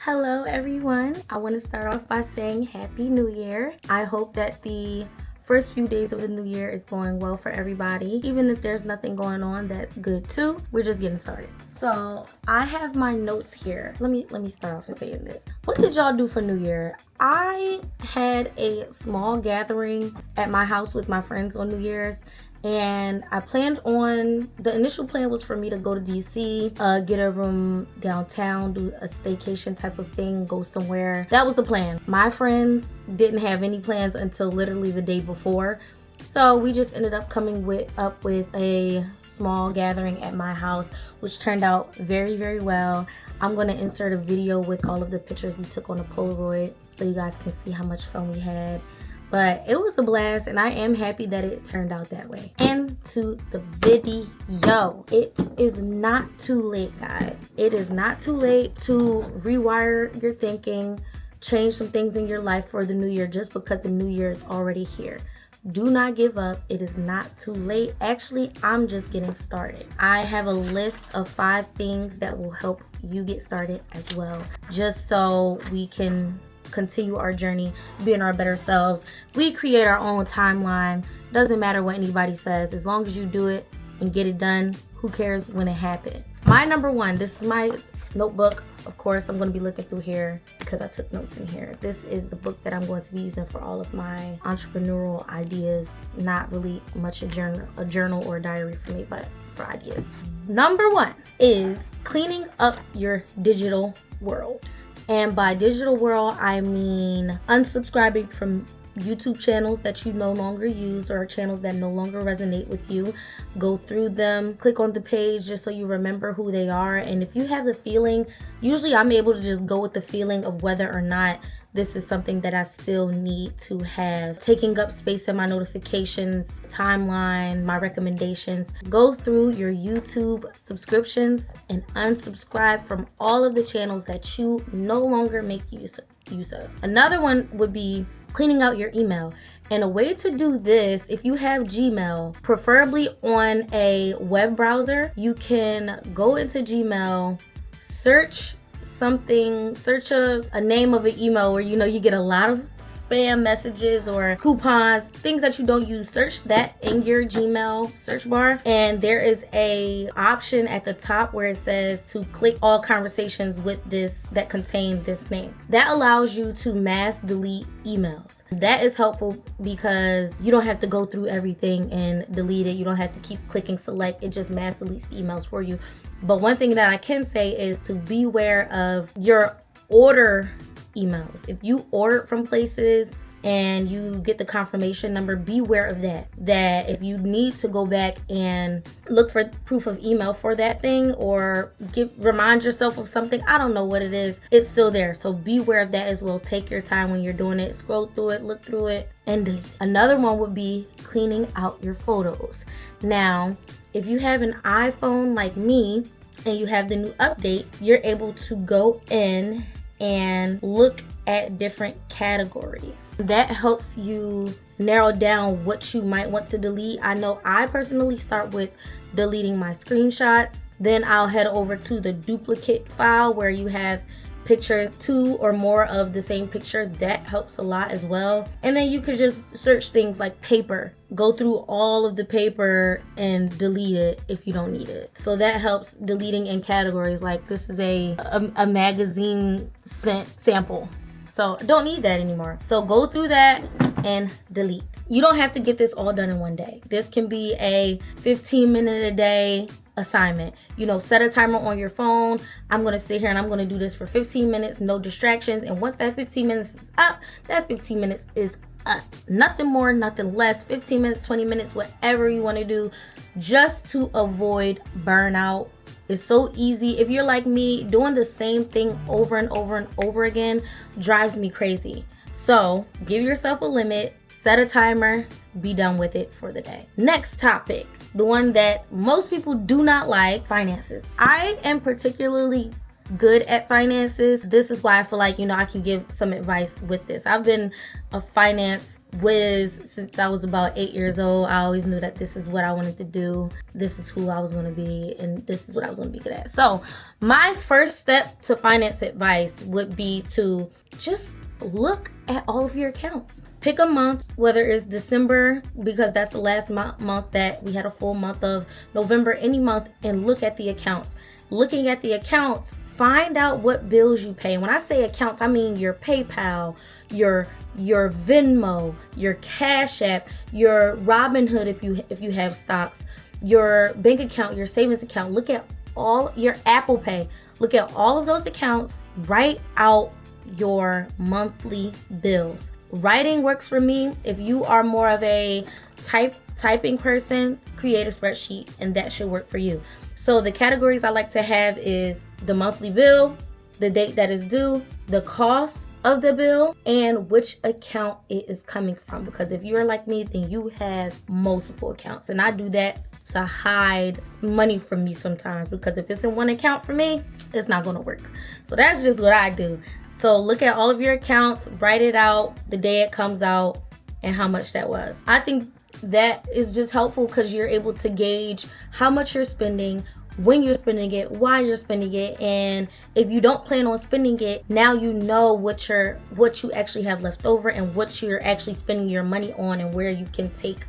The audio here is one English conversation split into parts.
Hello everyone. I want to start off by saying Happy New Year. I hope that the first few days of the new year is going well for everybody. Even if there's nothing going on, that's good too. We're just getting started. So I have my notes here. Let me start off with saying this. What did y'all do for New Year? I had a small gathering at my house with my friends on New Year's. And I planned on, the initial plan was for me to go to DC, get a room downtown, do a staycation type of thing, go somewhere. That was the plan. My friends didn't have any plans until literally the day before. So we just ended up coming up with a small gathering at my house, which turned out very, very well. I'm going to insert a video with all of the pictures we took on a Polaroid so you guys can see how much fun we had. But it was a blast, and I am happy that it turned out that way. Into the video. It is not too late, guys. It is not too late to rewire your thinking, change some things in your life for the new year just because the new year is already here. Do not give up. It is not too late. Actually, I'm just getting started. I have a list of 5 things that will help you get started as well, just so we can continue our journey, being our better selves. We create our own timeline. Doesn't matter what anybody says. As long as you do it and get it done, who cares when it happened? My number 1, this is my notebook. Of course, I'm going to be looking through here because I took notes in here. This is the book that I'm going to be using for all of my entrepreneurial ideas. Not really much a journal or a diary for me, but for ideas. Number 1 is cleaning up your digital world. And by digital world, I mean unsubscribing from YouTube channels that you no longer use or channels that no longer resonate with you. Go through them, click on the page just so you remember who they are. And if you have the feeling, usually I'm able to just go with the feeling of whether or not this is something that I still need to have taking up space in my notifications, timeline, my recommendations. Go through your YouTube subscriptions and unsubscribe from all of the channels that you no longer make use of. Another one would be cleaning out your email. And a way to do this, if you have Gmail, preferably on a web browser, you can go into Gmail, search a name of an email where you get a lot of spam messages or coupons, things that you don't use. Search that in your Gmail search bar, and there is a option at the top where it says to click all conversations with this that contain this name. That allows you to mass delete emails. That is helpful because you don't have to go through everything and delete it. You don't have to keep clicking select. It just mass deletes the emails for you. But one thing that I can say is to beware of your order emails. If you order from places and you get the confirmation number, beware of that. That if you need to go back and look for proof of email for that thing or remind yourself of something, I don't know what it is, it's still there. So beware of that as well. Take your time when you're doing it. Scroll through it, look through it, and delete. Another one would be cleaning out your photos. Now, if you have an iPhone like me and you have the new update, you're able to go in and look at different categories. That helps you narrow down what you might want to delete. I know I personally start with deleting my screenshots. Then I'll head over to the duplicate file where you have picture 2 or more of the same picture. That helps a lot as well. And then you could just search things like paper. Go through all of the paper and delete it if you don't need it. So that helps deleting in categories like this is a magazine sample. So don't need that anymore. So go through that and delete. You don't have to get this all done in one day. This can be a 15-minute a day assignment. Set a timer on your phone. I'm going to sit here and I'm going to do this for 15 minutes, no distractions. And once that 15 minutes is up, that 15 minutes is up. Nothing more, nothing less. 15 minutes, 20 minutes, whatever you want to do, just to avoid burnout. It's so easy. If you're like me, doing the same thing over and over and over again drives me crazy. So give yourself a limit, set a timer, be done with it for the day. Next topic, the one that most people do not like, finances. I am particularly good at finances, this is why I feel like, I can give some advice with this. I've been a finance whiz since I was about 8 years old. I always knew that this is what I wanted to do. This is who I was going to be, and this is what I was going to be good at. So my first step to finance advice would be to just look at all of your accounts. Pick a month, whether it's December, because that's the last month that we had a full month of, November, any month, and look at the accounts. Looking at the accounts, find out what bills you pay. When I say accounts, I mean your PayPal, your Venmo, your Cash App, your Robinhood if you have stocks, your bank account, your savings account. Look at all your Apple Pay. Look at all of those accounts. Write out your monthly bills. Writing works for me. If you are more of a typing person, create a spreadsheet, and that should work for you. So the categories I like to have is the monthly bill, the date that is due, the cost of the bill, and which account it is coming from. Because if you're like me, then you have multiple accounts, and I do that to hide money from me sometimes, because if it's in one account for me, it's not going to work. So that's just what I do. So look at all of your accounts, write it out, the day it comes out, and how much that was. I think that is just helpful because you're able to gauge how much you're spending, when you're spending it, why you're spending it, and if you don't plan on spending it, now you know what you actually have left over and what you're actually spending your money on, and where you can take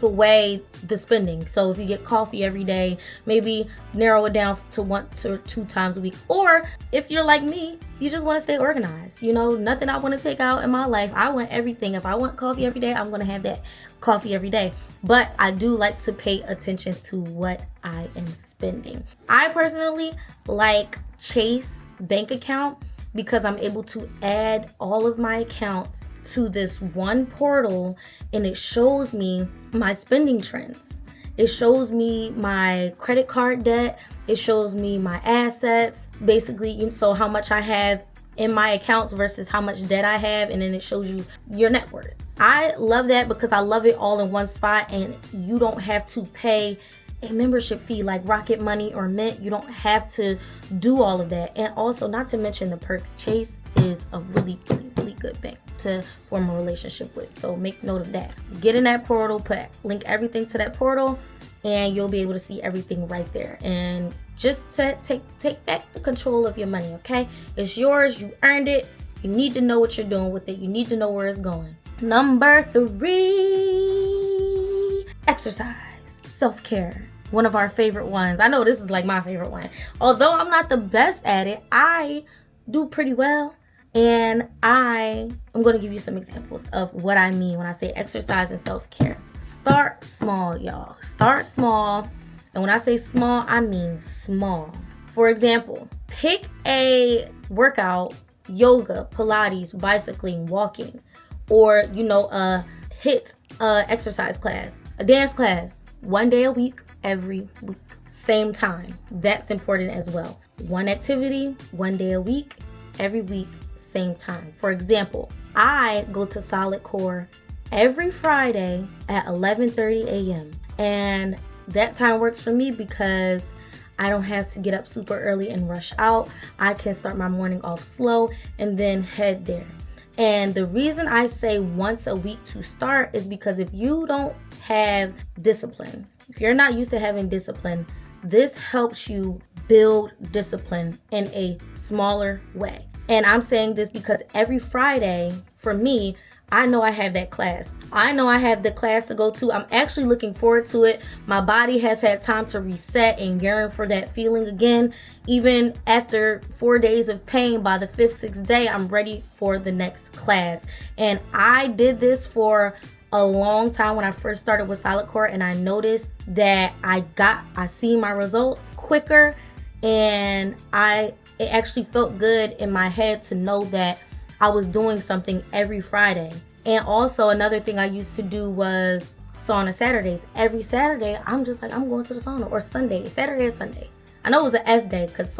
away the spending. So if you get coffee every day, maybe narrow it down to 1 or 2 times a week. Or if you're like me, you just want to stay organized. Nothing I want to take out in my life. I want everything. If I want coffee every day, I'm going to have that coffee every day. But I do like to pay attention to what I am spending. I personally like Chase bank account because I'm able to add all of my accounts to this one portal, and it shows me my spending trends. It shows me my credit card debt. It shows me my assets, basically, so how much I have in my accounts versus how much debt I have, and then it shows you your net worth. I love that because I love it all in one spot, and you don't have to pay a membership fee like Rocket Money or Mint. You don't have to do all of that. And also, not to mention the perks, Chase is a really, really, really good bank to form a relationship with. So make note of that. Get in that portal, link everything to that portal, and you'll be able to see everything right there. And just to take back the control of your money, okay? It's yours. You earned it. You need to know what you're doing with it. You need to know where it's going. Number 3, exercise. Self-care, one of our favorite ones. I know this is like my favorite one. Although I'm not the best at it, I do pretty well. And I'm going to give you some examples of what I mean when I say exercise and self-care. Start small, y'all. Start small. And when I say small, I mean small. For example, pick a workout, yoga, Pilates, bicycling, walking, or, a HIIT exercise class, a dance class. 1 day a week, every week, same time. That's important as well. One activity, 1 day a week, every week, same time. For example, I go to Solid Core every Friday at 11:30 a.m. And that time works for me because I don't have to get up super early and rush out. I can start my morning off slow and then head there. And the reason I say once a week to start is because if you don't have discipline, if you're not used to having discipline, this helps you build discipline in a smaller way. And I'm saying this because every Friday, for me, I know I have that class. I know I have the class to go to. I'm actually looking forward to it. My body has had time to reset and yearn for that feeling again. Even after 4 days of pain, by the 5th, 6th day, I'm ready for the next class. And I did this for a long time when I first started with Solid Core, and I noticed that I see my results quicker, and it actually felt good in my head to know that I was doing something every Friday. And also another thing I used to do was sauna Saturdays. Every Saturday, I'm just like, I'm going to the sauna. Or Saturday or Sunday. I know it was an S day because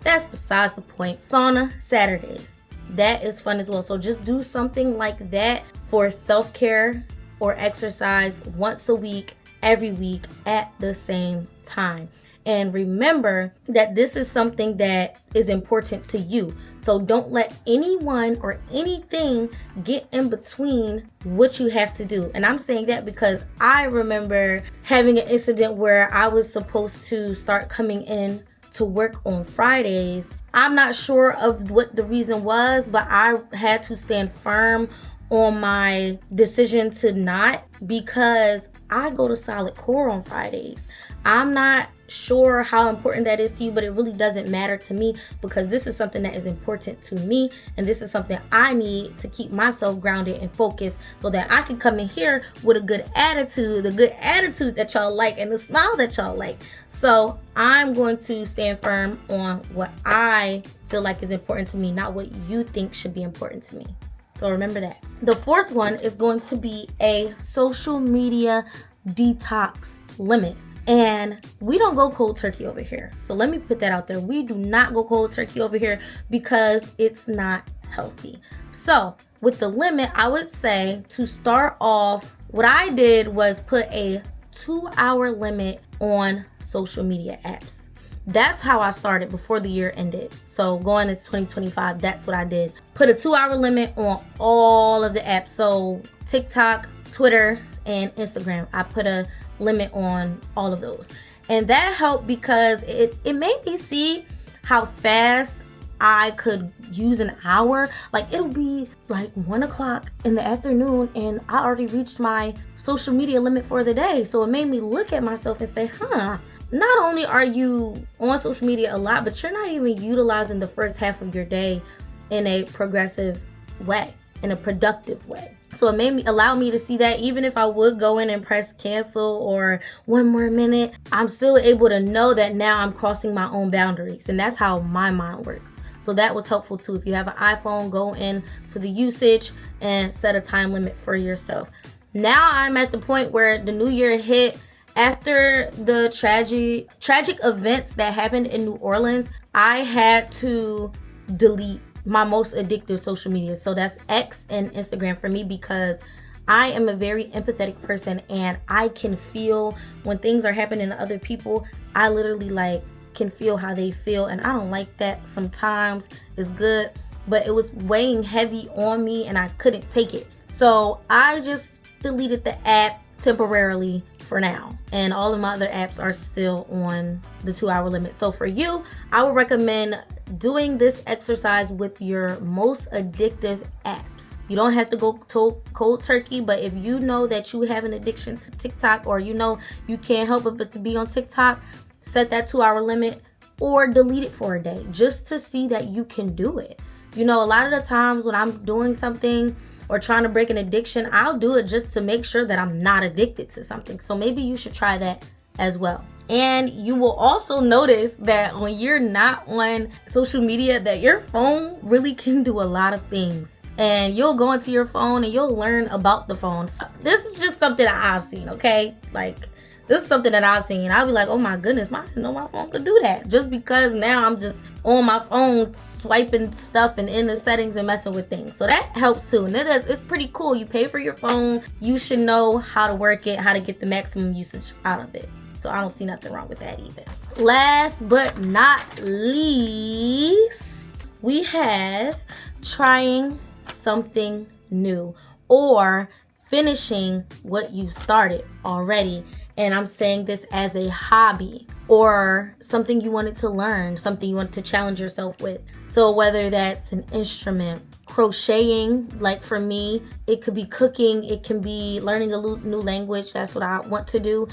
that's besides the point. Sauna Saturdays. That is fun as well. So just do something like that for self-care or exercise once a week, every week at the same time. And remember that this is something that is important to you. So don't let anyone or anything get in between what you have to do. And I'm saying that because I remember having an incident where I was supposed to start coming in to work on Fridays. I'm not sure of what the reason was, but I had to stand firm on my decision to not, because I go to solid core on Fridays. I'm not sure how important that is to you, but it really doesn't matter to me, because this is something that is important to me, and this is something I need to keep myself grounded and focused so that I can come in here with a good attitude, the good attitude that y'all like and the smile that y'all like. So I'm going to stand firm on what I feel like is important to me, not what you think should be important to me. So remember that. The fourth one is going to be a social media detox limit. And we don't go cold turkey over here. So let me put that out there. We do not go cold turkey over here because it's not healthy. So with the limit, I would say to start off, what I did was put a 2-hour limit on social media apps. That's how I started before the year ended. So going into 2025, that's what I did. Put a 2-hour limit on all of the apps. So TikTok, Twitter, and Instagram. I put a limit on all of those. And that helped because it made me see how fast I could use an hour. Like it'll be like 1 o'clock in the afternoon and I already reached my social media limit for the day. So it made me look at myself and say, not only are you on social media a lot, but you're not even utilizing the first half of your day in a progressive way, in a productive way. So it allow me to see that even if I would go in and press cancel or 1 more minute, I'm still able to know that now I'm crossing my own boundaries. And that's how my mind works. So that was helpful too. If you have an iPhone, go in to the usage and set a time limit for yourself. Now I'm at the point where the new year hit. After the tragic events that happened in New Orleans, I had to delete my most addictive social media. So that's X and Instagram for me, because I am a very empathetic person and I can feel when things are happening to other people. I literally can feel how they feel, and I don't like that. Sometimes it's good, but it was weighing heavy on me and I couldn't take it. So I just deleted the app temporarily for now, and all of my other apps are still on the 2-hour limit. So for you, I would recommend doing this exercise with your most addictive apps. You don't have to go cold turkey, but if you know that you have an addiction to TikTok, or you know you can't help it but to be on TikTok, set that 2-hour limit or delete it for a day just to see that you can do it. You know, a lot of the times when I'm doing something or trying to break an addiction, I'll do it just to make sure that I'm not addicted to something. So maybe you should try that as well. And you will also notice that when you're not on social media, that your phone really can do a lot of things. And you'll go into your phone and you'll learn about the phone. So this is just something that I've seen, okay? This is something that I've seen. I'll be like, oh my goodness, I didn't know my phone could do that. Just because now I'm just on my phone swiping stuff and in the settings and messing with things. So that helps too. And it's pretty cool. You pay for your phone. You should know how to work it, how to get the maximum usage out of it. So I don't see nothing wrong with that either. Last but not least, we have trying something new or finishing what you started already. And I'm saying this as a hobby or something you wanted to learn, something you want to challenge yourself with. So whether that's an instrument, crocheting, like for me, it could be cooking, it can be learning a new language. That's what I want to do.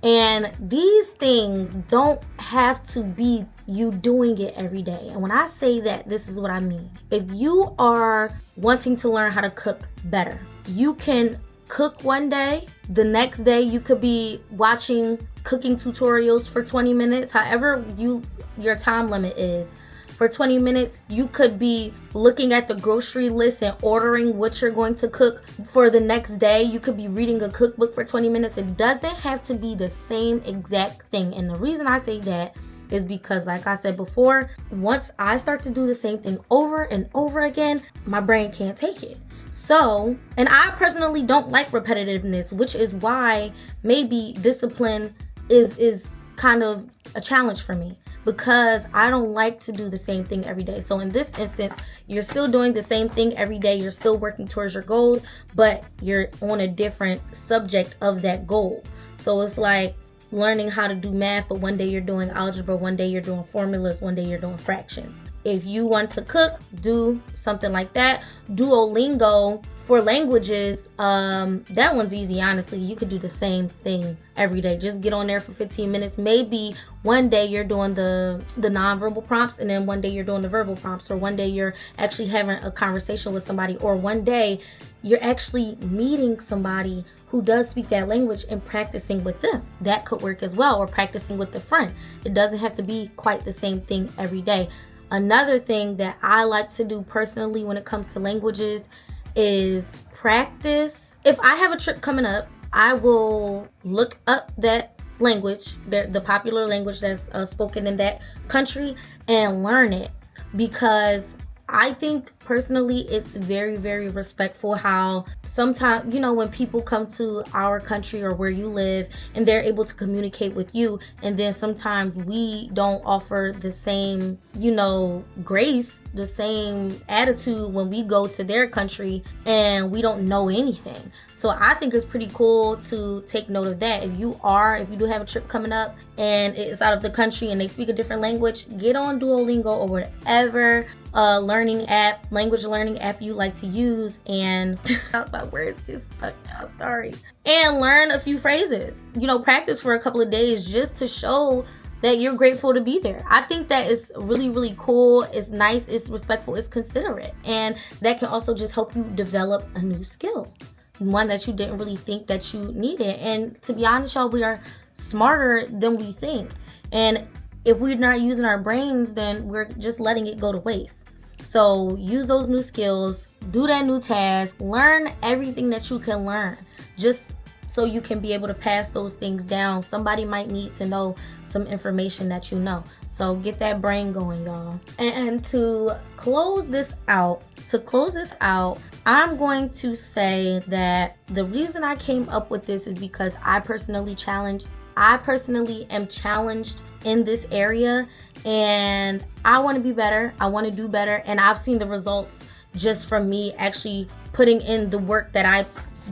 And these things don't have to be you doing it every day. And when I say that, this is what I mean. If you are wanting to learn how to cook better, you can cook one day. The next day you could be watching cooking tutorials for 20 minutes. However your time limit is. For 20 minutes, you could be looking at the grocery list and ordering what you're going to cook for the next day. You could be reading a cookbook for 20 minutes. It doesn't have to be the same exact thing. And the reason I say that is because, like I said before, once I start to do the same thing over and over again, my brain can't take it. So, and I personally don't like repetitiveness, which is why maybe discipline is kind of a challenge for me because I don't like to do the same thing every day. So in this instance, you're still doing the same thing every day. You're still working towards your goals, but you're on a different subject of that goal. So it's like learning how to do math, but one day you're doing algebra, one day you're doing formulas, one day you're doing fractions. If you want to cook, do something like that. Duolingo for languages, that one's easy, honestly. You could do the same thing every day. Just get on there for 15 minutes. Maybe one day you're doing the nonverbal prompts, and then one day you're doing the verbal prompts, or one day you're actually having a conversation with somebody, or one day you're actually meeting somebody who does speak that language and practicing with them. That could work as well, or practicing with a friend. It doesn't have to be quite the same thing every day. Another thing that I like to do personally when it comes to languages is practice. If I have a trip coming up, I will look up that language, the popular language that's spoken in that country, and learn it, because I think personally it's very, very respectful how sometimes, when people come to our country or where you live and they're able to communicate with you, and then sometimes we don't offer the same, grace, the same attitude when we go to their country and we don't know anything. So I think it's pretty cool to take note of that. If you do have a trip coming up and it's out of the country and they speak a different language, get on Duolingo or whatever language learning app you like to use, and my words get stuck now, sorry. And learn a few phrases. Practice for a couple of days just to show that you're grateful to be there. I think that is really, really cool. It's nice, it's respectful, it's considerate. And that can also just help you develop a new skill, one that you didn't really think that you needed. And to be honest, y'all, we are smarter than we think. And if we're not using our brains, then we're just letting it go to waste. So use those new skills, do that new task, learn everything that you can learn, just so you can be able to pass those things down. Somebody might need to know some information that you know. So get that brain going, y'all. And to close this out, I'm going to say that the reason I came up with this is because I personally am challenged in this area, and I want to be better. I want to do better. And I've seen the results just from me actually putting in the work that I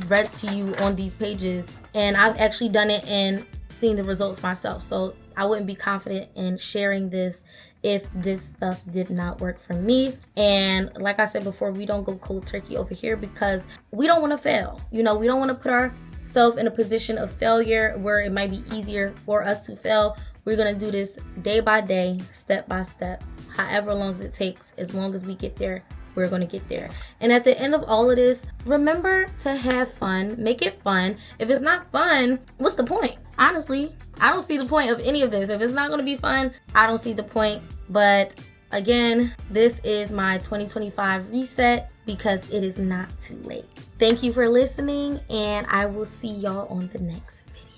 read to you on these pages. And I've actually done it and seen the results myself. So I wouldn't be confident in sharing this if this stuff did not work for me. And like I said before, we don't go cold turkey over here because we don't want to fail. We don't want to put ourselves in a position of failure where it might be easier for us to fail. We're going to do this day by day, step by step, however long it takes. As long as we get there, we're going to get there. And at the end of all of this, remember to have fun. Make it fun. If it's not fun, what's the point? Honestly, I don't see the point of any of this. If it's not going to be fun, I don't see the point. But again, this is my 2025 reset because it is not too late. Thank you for listening, and I will see y'all on the next video.